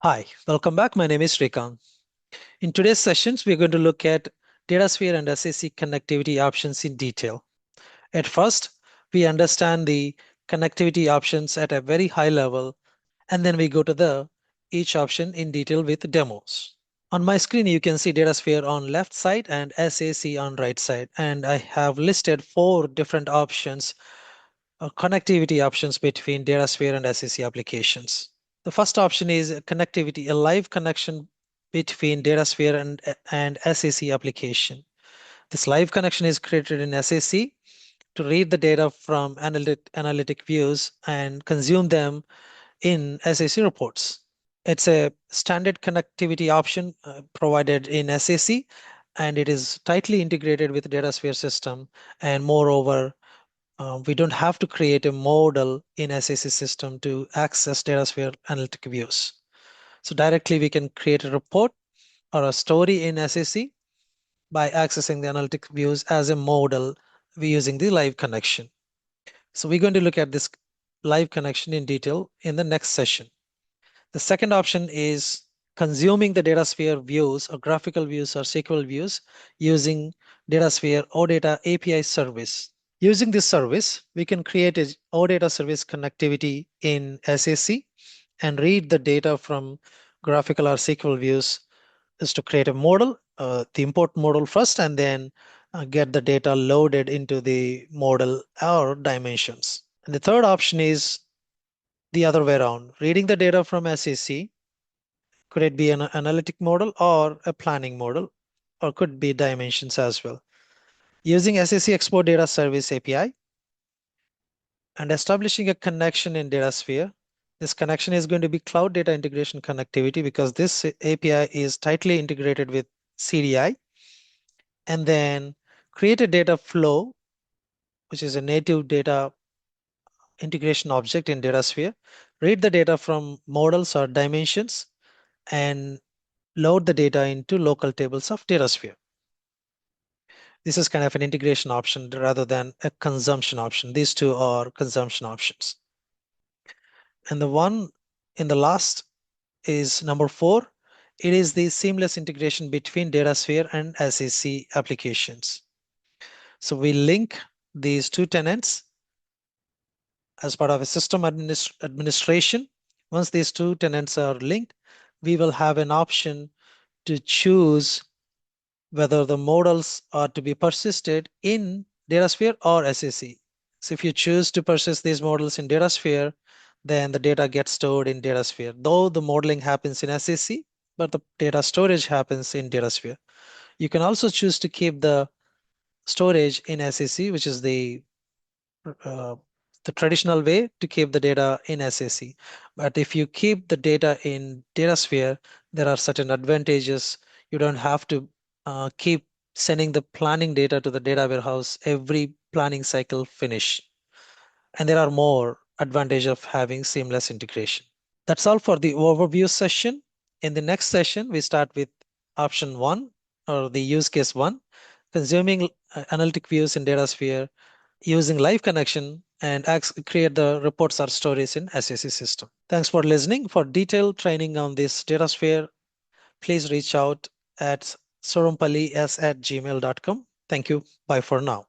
Hi, welcome back. My name is Srikanth. In today's sessions, we're going to look at Datasphere and SAC connectivity options in detail. At first, we understand the connectivity options at a very high level, and then we go to each option in detail with demos. On my screen, you can see Datasphere on left side and SAC on right side, and I have listed 4 different options, connectivity options between Datasphere and SAC applications. The first option is connectivity, a live connection between Datasphere and SAC application. This live connection is created in SAC to read the data from analytic views and consume them in SAC reports. It's a standard connectivity option provided in SAC, and it is tightly integrated with Datasphere system. And moreover, we don't have to create a model in SAC system to access Datasphere analytic views. So directly we can create a report or a story in SAC by accessing the analytic views as a model using the live connection. So we're going to look at this live connection in detail in the next session. The second option is consuming the Datasphere views or graphical views or SQL views using Datasphere OData API service. Using this service, we can create a OData service connectivity in SAC and read the data from graphical or SQL views is to create a model, the import model first, and then get the data loaded into the model or dimensions. And the third option is the other way around, reading the data from SAC. Could it be an analytic model or a planning model, or could be dimensions as well. Using SAC Export Data Service API and establishing a connection in Datasphere. This connection is going to be cloud data integration connectivity because this API is tightly integrated with CDI. And then create a data flow, which is a native data integration object in Datasphere. Read the data from models or dimensions and load the data into local tables of Datasphere. This is kind of an integration option rather than a consumption option. These two are consumption options. And the one in the last is number 4. It is the seamless integration between Datasphere and SAC applications. So we link these two tenants as part of a system administration. Once these two tenants are linked, we will have an option to choose whether the models are to be persisted in Datasphere or SAC. So if you choose to persist these models in Datasphere, then the data gets stored in Datasphere. Though the modeling happens in SAC, but the data storage happens in Datasphere. You can also choose to keep the storage in SAC, which is uh, the traditional way to keep the data in SAC. But if you keep the data in Datasphere, there are certain advantages. You don't have to keep sending the planning data to the data warehouse every planning cycle finish. And there are more advantages of having seamless integration. That's all for the overview session. In the next session, we start with option 1 or the use case 1, consuming analytic views in Datasphere using live connection and create the reports or stories in SAC system. Thanks for listening. For detailed training on this Datasphere, please reach out at sorumpalli@gmail.com. Thank you. Bye for now.